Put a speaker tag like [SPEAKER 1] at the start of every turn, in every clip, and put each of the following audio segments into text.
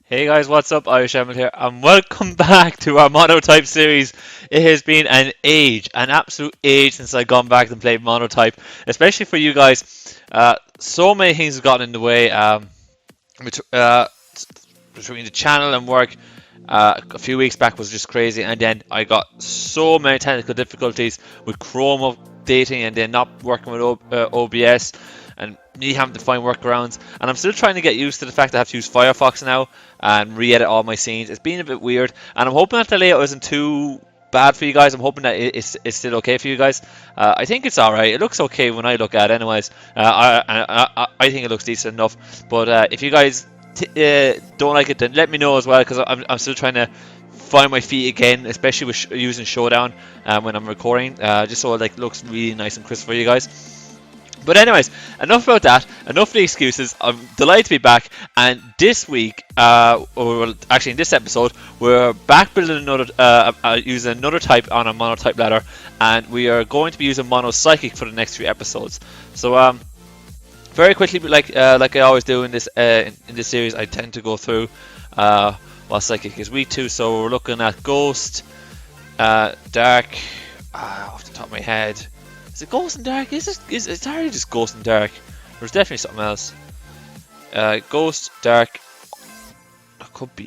[SPEAKER 1] Hey guys, what's up? IrishEmerald here, and welcome back to our Monotype series. It has been an absolute age since I've gone back and played Monotype, especially for you guys. So many things have gotten in the way bet- uh, between the channel and work. A few weeks back was just crazy, and then I got so many technical difficulties with Chrome updating and then not working with OBS, and me having to find workarounds. And I'm still trying to get used to the fact that I have to use Firefox now and re-edit all my scenes. It's been a bit weird, and I'm hoping that the layout isn't too bad for you guys. I'm hoping that it's still okay for you guys. I think it's alright. It looks okay when I look at it anyways. I think it looks decent enough. But if you guys don't like it, then let me know as well, because I'm still trying to find my feet again, especially with using Showdown when I'm recording, just so it looks really nice and crisp for you guys. But anyways, enough about that. Enough of the excuses. I'm delighted to be back, and this week, or actually in this episode, we're back building another, using another type on a monotype ladder, and we are going to be using mono psychic for the next few episodes. So very quickly, like I always do in this series, I tend to go through what psychic is weak to. So we're looking at ghost, dark, off the top of my head. Is it Ghost and Dark? It's hardly just Ghost and Dark. There's definitely something else. Ghost, Dark. That could be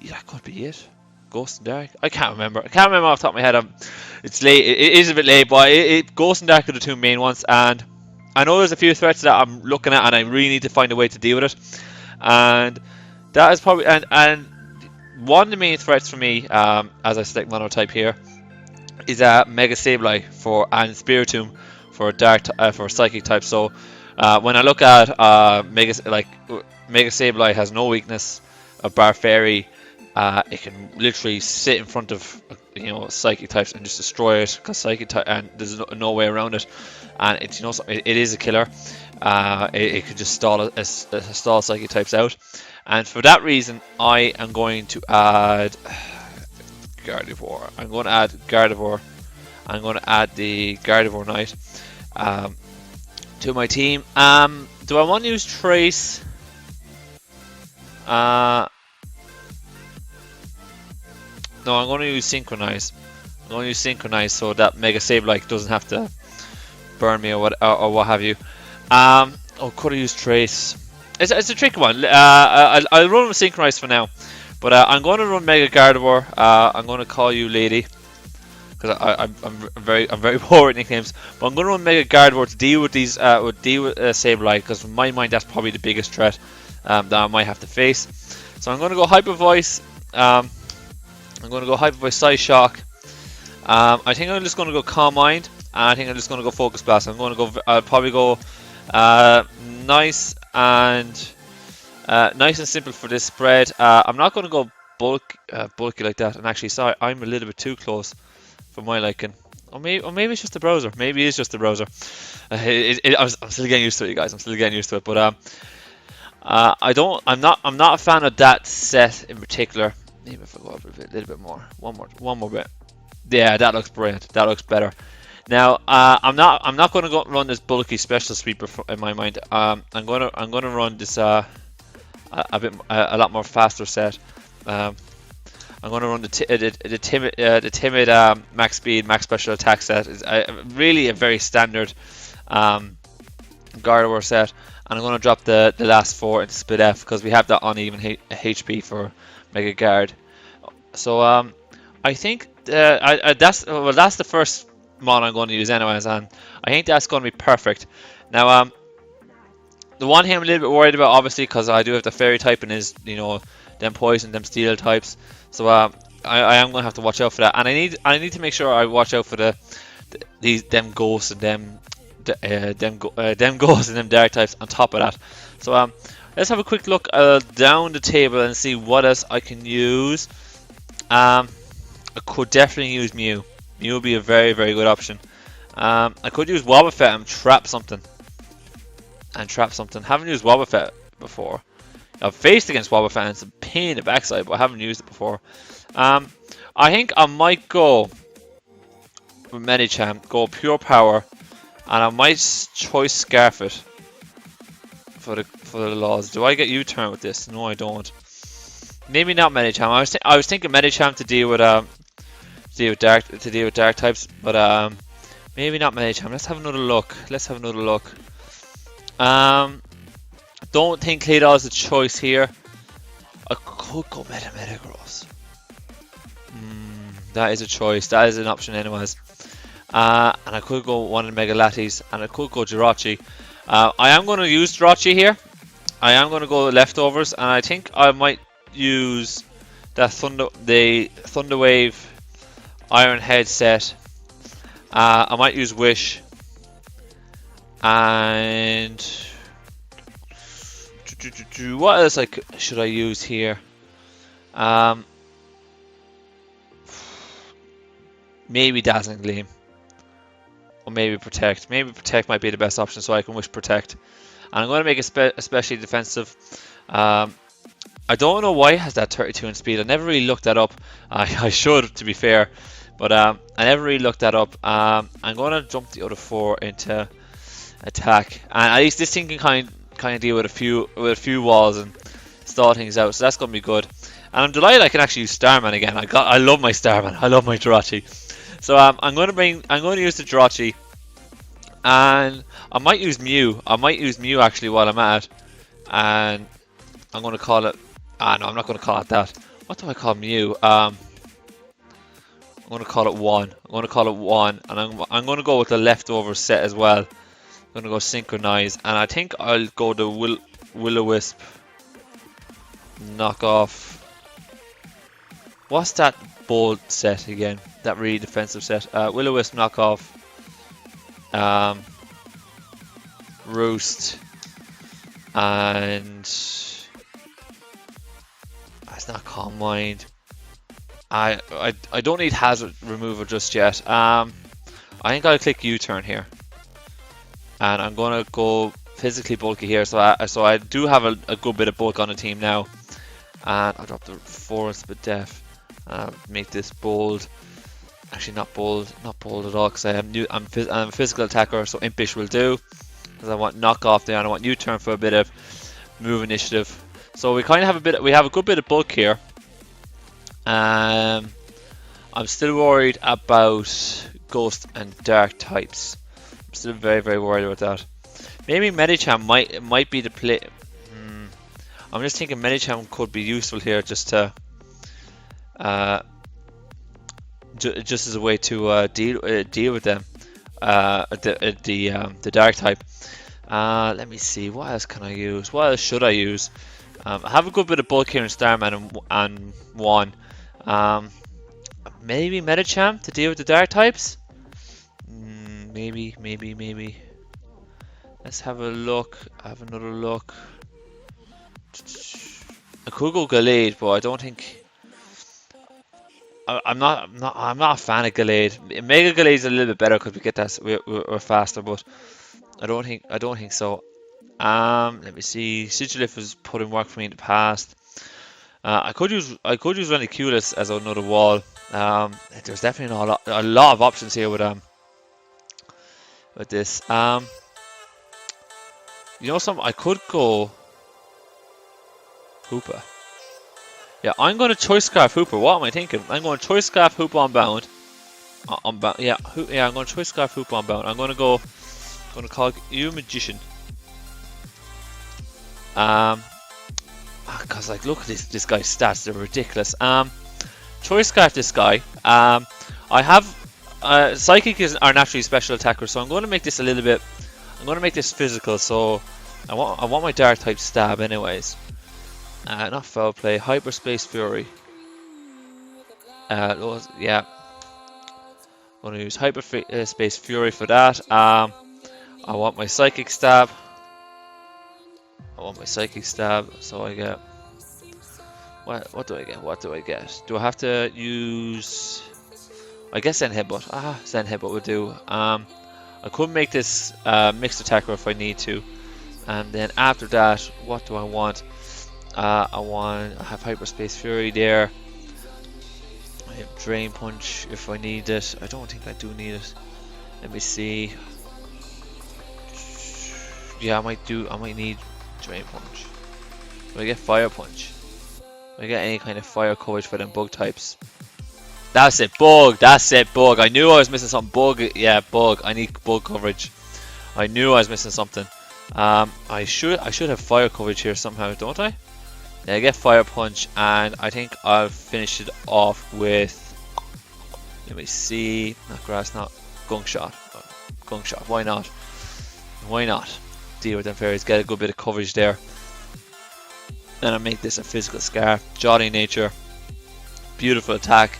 [SPEAKER 1] it. Ghost and Dark. I can't remember. I can't remember off the top of my head. It's late. It is a bit late, but Ghost and Dark are the two main ones. And I know there's a few threats that I'm looking at, and I really need to find a way to deal with it. And that is probably and one of the main threats for me, as I select monotype here, is Mega Sableye and Spiritomb for dark for psychic type. So when I look at Mega Sableye has no weakness. A Bar Fairy, it can literally sit in front of psychic types and just destroy it, because psychic type, and there's no way around it. And it's it is a killer. It could just stall psychic types out. And for that reason, I am going to add Gardevoir. I'm going to add Gardevoir. I'm going to add the Gardevoir Knight to my team. Do I want to use Trace? No, I'm going to use Synchronize. I'm going to use Synchronize so that Mega Sableye doesn't have to burn me or what have you. Could I use Trace? It's a tricky one. I'll run with Synchronize for now. But I'm going to run Mega Gardevoir. I'm going to call you Lady, because I'm very poor at nicknames. But I'm going to run Mega Gardevoir to deal with Sableye, because in my mind that's probably the biggest threat that I might have to face. So I'm going to go Hyper Voice. I'm going to go Hyper Voice Psyshock. I think I'm just going to go Calm Mind, and I think I'm just going to go Focus Blast. I'm going to go. I'll probably go nice and simple for this spread. I'm not going to go bulky like that. And actually, sorry, I'm a little bit too close for my liking. Or maybe it's just the browser. Maybe it's just the browser. I'm still getting used to it, you guys. I'm still getting used to it. But I'm not a fan of that set in particular. Maybe if I go up a little bit more. One more bit. Yeah, that looks brilliant. That looks better. Now, I'm not going to go run this bulky special sweeper in my mind. I'm going to run this a lot more faster set. I'm going to run the timid max speed, max special attack set. It's really a very standard Gardevoir set, and I'm going to drop the last 4 into Split F, because we have that uneven HP for Mega Guard. So I think that's the first mod I'm going to use anyways, and I think that's going to be perfect. Now the one thing I'm a little bit worried about, obviously, because I do have the fairy type, and is them poison, them steel types. So I am going to have to watch out for that, and I need to make sure I watch out for them ghosts and them ghosts and them dark types on top of that. So let's have a quick look down the table and see what else I can use. I could definitely use Mew. Mew would be a very, very good option. I could use Wobbuffet and trap something. Haven't used Wobbuffet before. I've faced against Wobbuffet and it's a pain in the backside, but I haven't used it before. I think I might go with Medicham, go Pure Power, and I might choice Scarfit for the laws. Do I get U-turn with this? No, I don't. Maybe not Medicham. I was thinking Medicham to deal with dark types, but maybe not Medicham. Let's have another look. Don't think Claydol is a choice here. I could go Metagross. That is a choice. That is an option anyways. And I could go one of the Mega Latis, and I could go Jirachi. I am going to use Jirachi here. I am going to go leftovers, and I think I might use that the Thunder Wave Iron Head set. I might use Wish, and what else should I use here? Maybe Dazzling Gleam, or maybe Protect. Maybe Protect might be the best option, so I can Wish Protect. And I'm going to make it especially defensive. I don't know why it has that 32 in speed. I never really looked that up. I should, to be fair, but I never really looked that up. I'm going to jump the other 4 into attack, and at least this thing can kind of deal with a few walls and stall things out. So that's going to be good. And I'm delighted I can actually use Starman again. I love my Starman. I love my Jirachi. So I'm going to use the Jirachi, and I might use Mew. Actually while I'm at it, and I'm going to call it. No, I'm not going to call it that. What do I call Mew? I'm going to call it 1. And I'm going to go with the leftover set as well. I'm going to go Synchronize, and I think I'll go the Will-O-Wisp knockoff. What's that bold set again? That really defensive set. Will-O-Wisp knockoff. Roost. And it's not Calm Mind. I don't need Hazard Remover just yet. I think I'll click U-turn here, and I'm gonna go physically bulky here. So I do have a good bit of bulk on the team now, and I'll drop the Forest but Def. Make this bold. Actually, not bold at all, because I'm a physical attacker, so Impish will do. Because I want knockoff there, and I want U-turn for a bit of move initiative. So we kind of have a good bit of bulk here. I'm still worried about Ghost and Dark types. I'm still very, very worried about that. Maybe Medicham might be the play. I'm just thinking Medicham could be useful here, just to just as a way to deal with them, the Dark type. Let me see, what else can I use? What else should I use? I have a good bit of bulk here in Starman and 1. Maybe Medicham to deal with the Dark types? Maybe. Let's have a look. Have another look. I could go Gallade, but I don't think. I'm not a fan of Gallade. Mega Gallade is a little bit better because we get that we're faster, but I don't think so. Let me see. Sigilif has put in work for me in the past. I could use Reniculus as another wall. There's definitely a lot of options here with this. I could go Hoopa. Yeah, I'm going to Choice Scarf Hooper. What am I thinking? I'm going to Choice Scarf Hooper on bound. I'm going to Choice Scarf Hooper on bound. I'm going to call you Magician. Because look at this guy's stats, they're ridiculous. Choice Scarf this guy. I have Psychic are naturally special attackers, so I'm going to make this a little bit. I'm going to make this physical. So I want my Dark type stab anyways. Not Foul Play. Hyperspace Fury. Yeah. I'm going to use Hyperspace Fury for that. I want my Psychic Stab. So I get. What do I get? Do I have to use? I guess Zen Headbutt. Zen Headbutt would do. I could make this mixed attacker if I need to. And then after that, what do I want? I have Hyperspace Fury there. I have Drain Punch if I need it. I don't think I do need it. Let me see. Yeah, I might need Drain Punch. Do I get Fire Punch? I get any kind of fire coverage for them bug types. That's it, bug. That's it, bug. I knew I was missing some bug. Yeah, bug. I need bug coverage. I knew I was missing something. I should have fire coverage here somehow, don't I? Yeah, I get fire punch, and I think I'll finish it off with. Let me see. Not grass, not gunk shot. Gunk shot. Why not? Why not? Deal with them fairies. Get a good bit of coverage there. And I make this a physical scar. Jolly nature. Beautiful attack.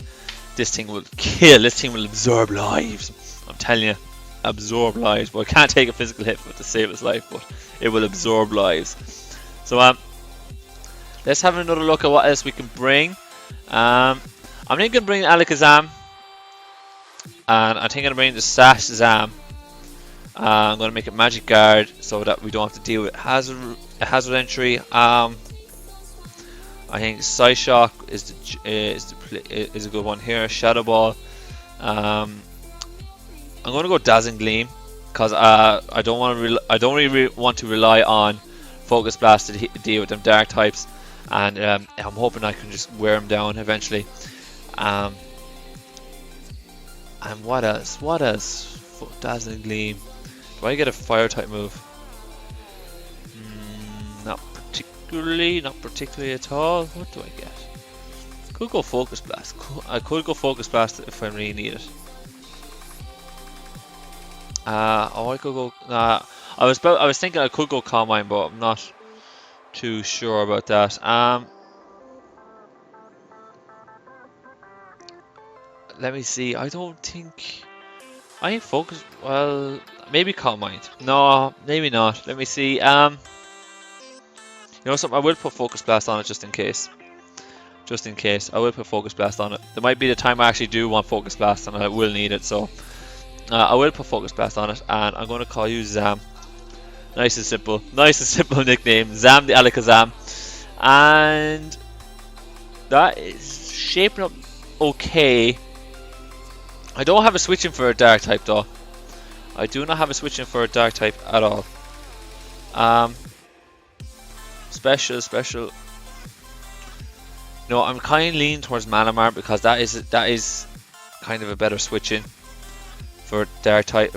[SPEAKER 1] This thing will kill. This thing will absorb lives. I'm telling you, absorb lives. But I can't take a physical hit for it to save its life, but it will absorb lives. So let's have another look at what else we can bring. I'm going to bring Alakazam, and I think I'm going to bring the Sash Zam. I'm going to make it Magic Guard so that we don't have to deal with hazard entry. I think Psyshock is a good one here. Shadow Ball. I'm going to go Dazzling Gleam because I don't really want to rely on Focus Blast to deal with them dark types, and I'm hoping I can just wear them down eventually. And what else? What else? Dazzling Gleam. Do I get a Fire type move? Not particularly at all. What do I get? Could go Focus Blast. I could go Focus Blast if I really need it. I could go. I was thinking I could go Calm Mind, but I'm not too sure about that. Let me see. I think Focus. Well, maybe Calm Mind. No, maybe not. Let me see. You know something? I will put Focus Blast on it just in case. Just in case, I will put Focus Blast on it. There might be the time I actually do want Focus Blast, and I will need it. So I will put Focus Blast on it, and I'm going to call you Zam. Nice and simple. Nice and simple nickname. Zam the Alakazam. And that is shaping up okay. I don't have a switching for a dark type though. I do not have a switching for a dark type at all. Special. No, I'm kind of leaning towards Malamar because that is kind of a better switching for a dark type.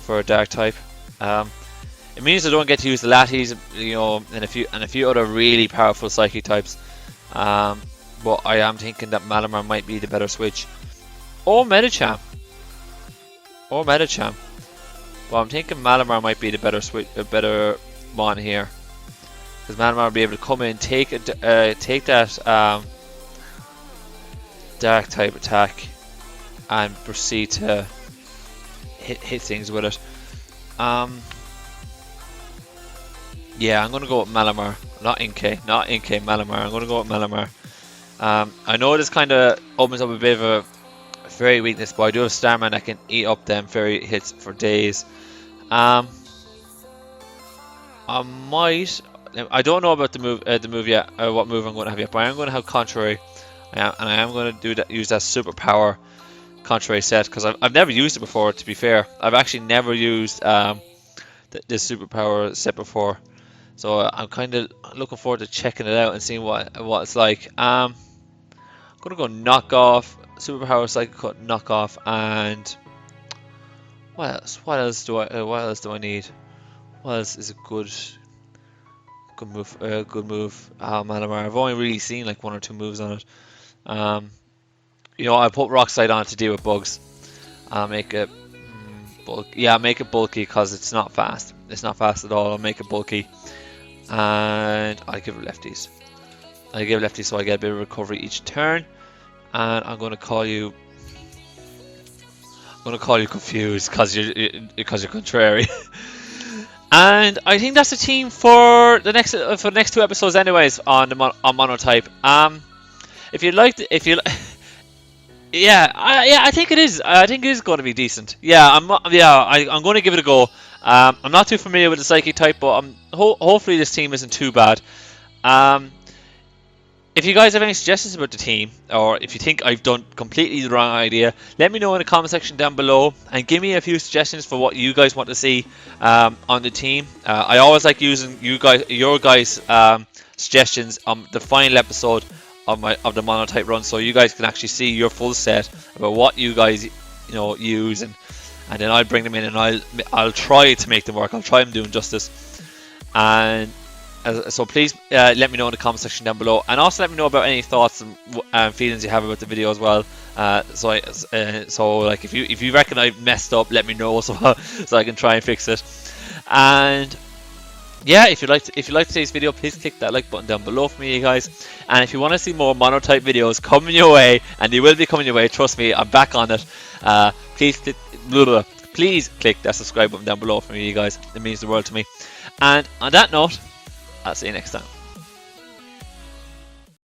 [SPEAKER 1] It means I don't get to use the Latis, you know, and a few other really powerful psychic types. But I am thinking that Malamar might be the better switch, or Medicham. Well, I'm thinking Malamar might be the better one here, because Malamar will be able to come in, take that dark type attack, and proceed to hit things with it. Yeah, I'm gonna go with Malamar, not Inkay, Malamar. I'm gonna go with Malamar. I know this kind of opens up a bit of a fairy weakness, but I do have Starman that can eat up them fairy hits for days. I don't know about the move yet, what move I'm going to have yet, but I am going to have Contrary, and I am going to use that superpower Contrary set, because I've never used it before. To be fair, I've actually never used this superpower set before, so I'm kind of looking forward to checking it out and seeing what it's like. I'm going to go Knockoff, superpower Psychic Cut, Knockoff, and what else do I need? What else is a good move? Malamar. I've only really seen like 1 or 2 moves on it. You know, I put Rock Slide on it to deal with bugs. I'll make it bulky. Yeah, I'll make it bulky because it's not fast. It's not fast at all. I'll make it bulky, and I give it lefties. So I get a bit of recovery each turn. And I'm going to call you confused because you're contrary. And I think that's the team for the next 2 episodes, anyways, on Monotype. I think it is. I think it is going to be decent. I'm going to give it a go. I'm not too familiar with the Psychic type, but hopefully this team isn't too bad. If you guys have any suggestions about the team, or if you think I've done completely the wrong idea, let me know in the comment section down below, and give me a few suggestions for what you guys want to see on the team. I always like using your guys' suggestions on the final episode of the monotype run, so you guys can actually see your full set about what you guys use, and then I'll bring them in and I'll try to make them work. I'll try them doing justice. And so please let me know in the comment section down below, and also let me know about any thoughts and feelings you have about the video as well. So like if you reckon I messed up, let me know so I can try and fix it. And yeah, if you like today's video, please click that like button down below for me, you guys. And if you want to see more monotype videos coming your way, and they will be coming your way, trust me, I'm back on it. Please click that subscribe button down below for me, you guys. It means the world to me. And on that note, I'll see you next time.